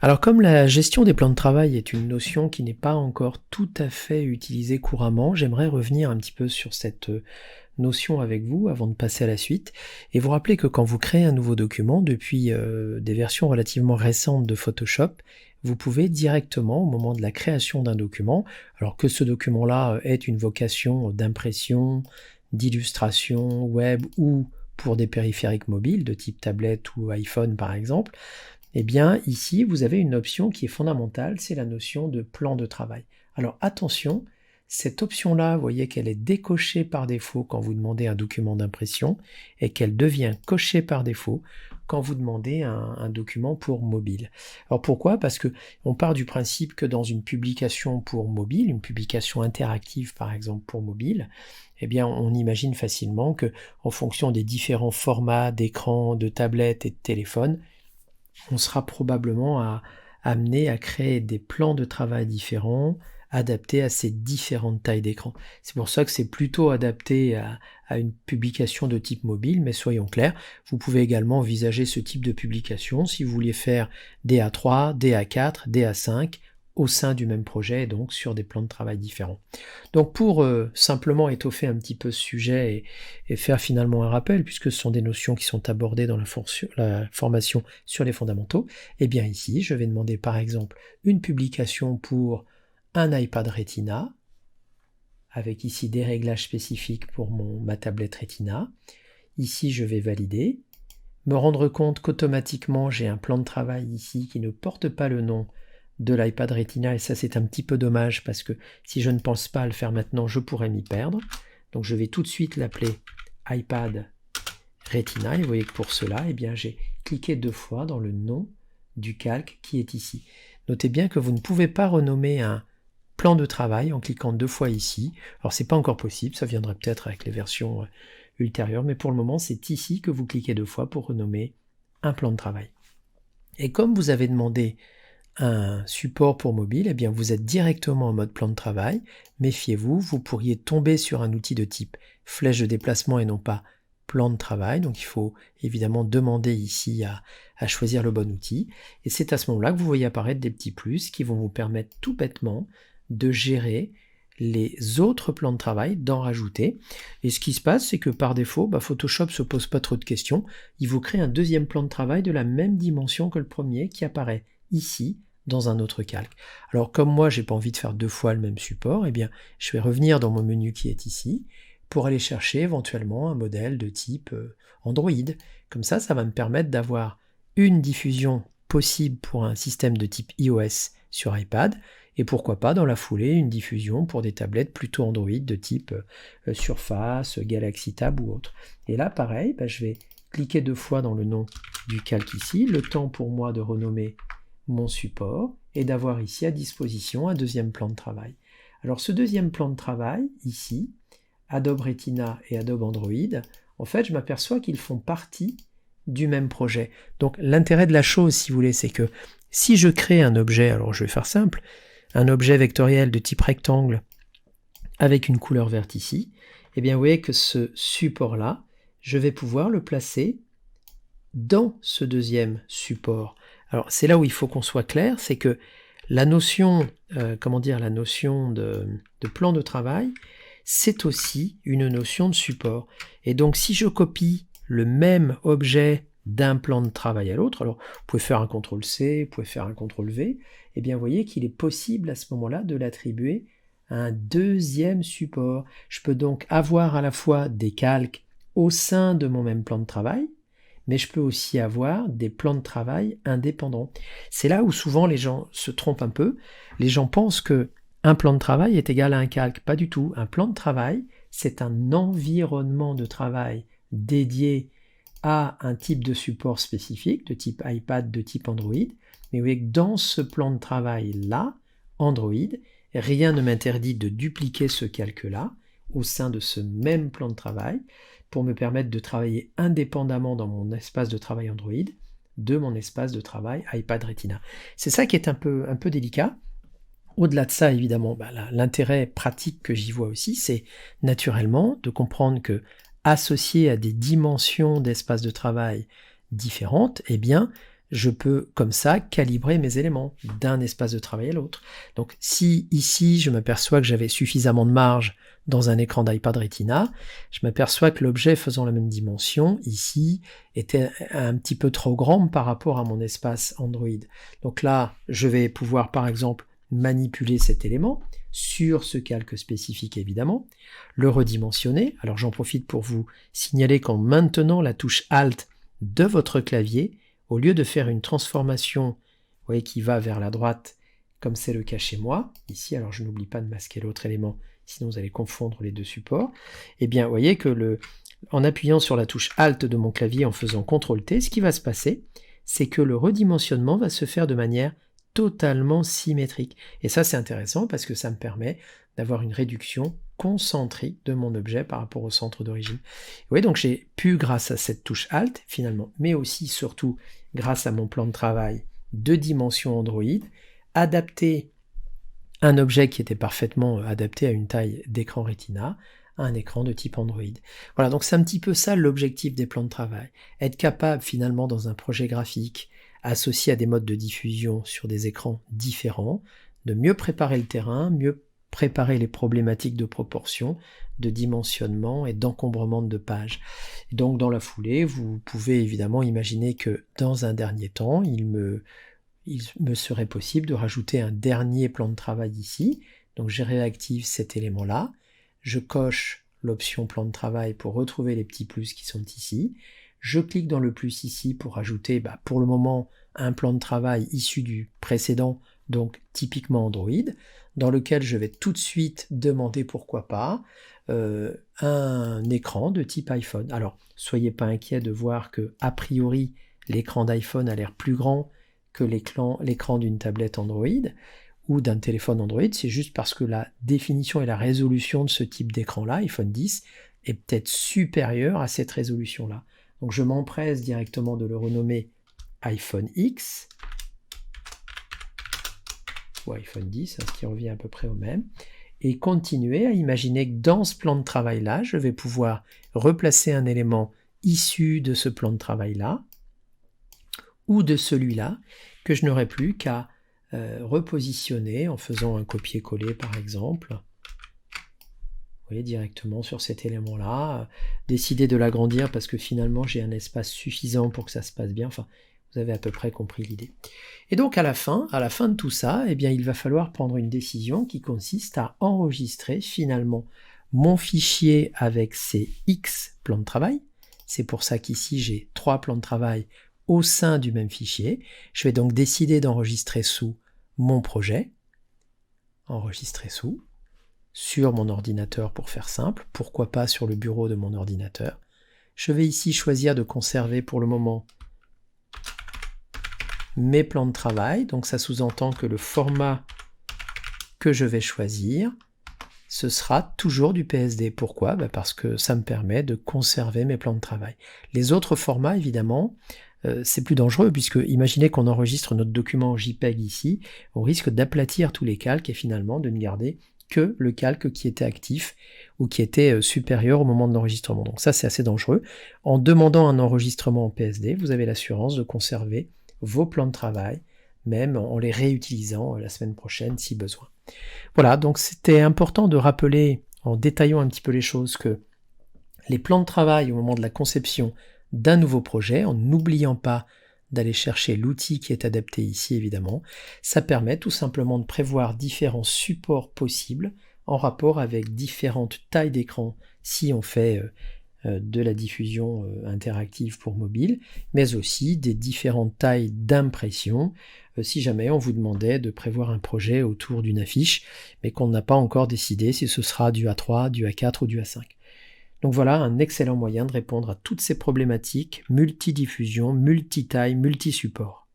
Alors comme la gestion des plans de travail est une notion qui n'est pas encore tout à fait utilisée couramment, j'aimerais revenir un petit peu sur cette notion avec vous avant de passer à la suite et vous rappeler que quand vous créez un nouveau document, depuis des versions relativement récentes de Photoshop, vous pouvez directement, au moment de la création d'un document, alors que ce document-là ait une vocation d'impression, d'illustration web ou pour des périphériques mobiles de type tablette ou iPhone par exemple, eh bien, ici, vous avez une option qui est fondamentale, c'est la notion de plan de travail. Alors attention, cette option-là, vous voyez qu'elle est décochée par défaut quand vous demandez un document d'impression et qu'elle devient cochée par défaut quand vous demandez un document pour mobile. Alors pourquoi? Parce que on part du principe que dans une publication pour mobile, une publication interactive par exemple pour mobile, eh bien on imagine facilement que en fonction des différents formats d'écran, de tablette et de téléphone, on sera probablement amené à créer des plans de travail différents, adaptés à ces différentes tailles d'écran. C'est pour ça que c'est plutôt adapté à une publication de type mobile, mais soyons clairs, vous pouvez également envisager ce type de publication si vous vouliez faire des A3, des A4, des A5 au sein du même projet, et donc sur des plans de travail différents. Donc pour simplement étoffer un petit peu ce sujet et faire finalement un rappel, puisque ce sont des notions qui sont abordées dans la formation sur les fondamentaux, eh bien ici je vais demander par exemple une publication pour un iPad Retina, avec ici des réglages spécifiques pour ma tablette Retina. Ici je vais valider, me rendre compte qu'automatiquement j'ai un plan de travail ici qui ne porte pas le nom de l'iPad Retina, et ça c'est un petit peu dommage parce que si je ne pense pas à le faire maintenant, je pourrais m'y perdre. Donc je vais tout de suite l'appeler iPad Retina, et vous voyez que pour cela, eh bien, j'ai cliqué 2 fois dans le nom du calque qui est ici. Notez bien que vous ne pouvez pas renommer un plan de travail en cliquant 2 fois ici. Alors c'est pas encore possible, ça viendra peut-être avec les versions ultérieures, mais pour le moment c'est ici que vous cliquez 2 fois pour renommer un plan de travail. Et comme vous avez demandé un support pour mobile, eh bien vous êtes directement en mode plan de travail. Méfiez-vous, vous pourriez tomber sur un outil de type flèche de déplacement et non pas plan de travail. Donc il faut évidemment demander ici à choisir le bon outil. Et c'est à ce moment-là que vous voyez apparaître des petits plus qui vont vous permettre tout bêtement de gérer les autres plans de travail, d'en rajouter. Et ce qui se passe, c'est que par défaut, Photoshop ne se pose pas trop de questions. Il vous crée un deuxième plan de travail de la même dimension que le premier qui apparaît ici dans un autre calque. Alors comme moi j'ai pas envie de faire 2 fois le même support, eh bien je vais revenir dans mon menu qui est ici pour aller chercher éventuellement un modèle de type Android. Comme ça va me permettre d'avoir une diffusion possible pour un système de type iOS sur iPad, et pourquoi pas dans la foulée une diffusion pour des tablettes plutôt Android de type Surface, Galaxy Tab ou autre. Et là pareil, je vais cliquer 2 fois dans le nom du calque ici, le temps pour moi de renommer mon support et d'avoir ici à disposition un deuxième plan de travail. Alors ce deuxième plan de travail, ici, Adobe Retina et Adobe Android, en fait je m'aperçois qu'ils font partie du même projet. Donc l'intérêt de la chose, si vous voulez, c'est que si je crée un objet, alors je vais faire simple, un objet vectoriel de type rectangle avec une couleur verte ici, eh bien vous voyez que ce support-là, je vais pouvoir le placer dans ce deuxième support. Alors c'est là où il faut qu'on soit clair, c'est que la notion, la notion de plan de travail, c'est aussi une notion de support. Et donc si je copie le même objet d'un plan de travail à l'autre, alors vous pouvez faire un CTRL-C, vous pouvez faire un CTRL-V, et bien vous voyez qu'il est possible à ce moment-là de l'attribuer à un deuxième support. Je peux donc avoir à la fois des calques au sein de mon même plan de travail, mais je peux aussi avoir des plans de travail indépendants. C'est là où souvent les gens se trompent un peu. Les gens pensent que un plan de travail est égal à un calque. Pas du tout. Un plan de travail, c'est un environnement de travail dédié à un type de support spécifique, de type iPad, de type Android. Mais vous voyez que dans ce plan de travail-là, Android, rien ne m'interdit de dupliquer ce calque-là au sein de ce même plan de travail pour me permettre de travailler indépendamment dans mon espace de travail Android de mon espace de travail iPad Retina. C'est ça qui est un peu délicat. Au-delà de ça, évidemment, l'intérêt pratique que j'y vois aussi, c'est naturellement de comprendre que associé à des dimensions d'espace de travail différentes, eh bien, je peux comme ça calibrer mes éléments d'un espace de travail à l'autre. Donc si ici je m'aperçois que j'avais suffisamment de marge dans un écran d'iPad Retina, je m'aperçois que l'objet faisant la même dimension ici était un petit peu trop grand par rapport à mon espace Android. Donc là, je vais pouvoir par exemple manipuler cet élément sur ce calque spécifique évidemment, le redimensionner. Alors j'en profite pour vous signaler qu'en maintenant la touche Alt de votre clavier, au lieu de faire une transformation, vous voyez, qui va vers la droite, comme c'est le cas chez moi, ici, alors je n'oublie pas de masquer l'autre élément, sinon vous allez confondre les deux supports, et bien vous voyez que en appuyant sur la touche Alt de mon clavier en faisant CTRL-T, ce qui va se passer, c'est que le redimensionnement va se faire de manière totalement symétrique. Et ça c'est intéressant parce que ça me permet d'avoir une réduction concentrique de mon objet par rapport au centre d'origine. Vous voyez, donc j'ai pu, grâce à cette touche Alt finalement, mais aussi surtout grâce à mon plan de travail de dimension Android, adapter un objet qui était parfaitement adapté à une taille d'écran Retina à un écran de type Android. Voilà, donc c'est un petit peu ça l'objectif des plans de travail. Être capable finalement dans un projet graphique associé à des modes de diffusion sur des écrans différents, de mieux préparer le terrain, mieux préparer les problématiques de proportion, de dimensionnement et d'encombrement de pages. Et donc dans la foulée, vous pouvez évidemment imaginer que dans un dernier temps, il me serait possible de rajouter un dernier plan de travail ici. Donc je réactive cet élément-là, je coche l'option plan de travail pour retrouver les petits plus qui sont ici, je clique dans le plus ici pour ajouter pour le moment un plan de travail issu du précédent, donc typiquement Android, dans lequel je vais tout de suite demander pourquoi pas un écran de type iPhone. Alors soyez pas inquiets de voir que a priori l'écran d'iPhone a l'air plus grand que l'écran d'une tablette Android ou d'un téléphone Android, c'est juste parce que la définition et la résolution de ce type d'écran-là, iPhone X, est peut-être supérieure à cette résolution-là. Donc je m'empresse directement de le renommer iPhone X, ou iPhone X, ce qui revient à peu près au même, et continuer à imaginer que dans ce plan de travail-là, je vais pouvoir replacer un élément issu de ce plan de travail-là, ou de celui-là, que je n'aurai plus qu'à repositionner en faisant un copier-coller par exemple. Vous voyez, directement sur cet élément-là, décider de l'agrandir parce que finalement j'ai un espace suffisant pour que ça se passe bien. Enfin, vous avez à peu près compris l'idée. Et donc à la fin de tout ça, eh bien, il va falloir prendre une décision qui consiste à enregistrer finalement mon fichier avec ces X plans de travail. C'est pour ça qu'ici j'ai 3 plans de travail au sein du même fichier. Je vais donc décider d'enregistrer sous mon projet, enregistrer sous, sur mon ordinateur pour faire simple, pourquoi pas sur le bureau de mon ordinateur. Je vais ici choisir de conserver pour le moment mes plans de travail, donc ça sous-entend que le format que je vais choisir, ce sera toujours du PSD. Pourquoi ? Parce que ça me permet de conserver mes plans de travail. Les autres formats, évidemment, c'est plus dangereux, puisque imaginez qu'on enregistre notre document en JPEG ici, on risque d'aplatir tous les calques et finalement de ne garder que le calque qui était actif ou qui était supérieur au moment de l'enregistrement. Donc ça, c'est assez dangereux. En demandant un enregistrement en PSD, vous avez l'assurance de conserver vos plans de travail, même en les réutilisant la semaine prochaine si besoin. Voilà, donc c'était important de rappeler, en détaillant un petit peu les choses, que les plans de travail au moment de la conception d'un nouveau projet, en n'oubliant pas d'aller chercher l'outil qui est adapté ici évidemment, ça permet tout simplement de prévoir différents supports possibles en rapport avec différentes tailles d'écran si on fait de la diffusion interactive pour mobile, mais aussi des différentes tailles d'impression si jamais on vous demandait de prévoir un projet autour d'une affiche, mais qu'on n'a pas encore décidé si ce sera du A3, du A4 ou du A5. Donc voilà un excellent moyen de répondre à toutes ces problématiques multidiffusion, multitaille, multi-support.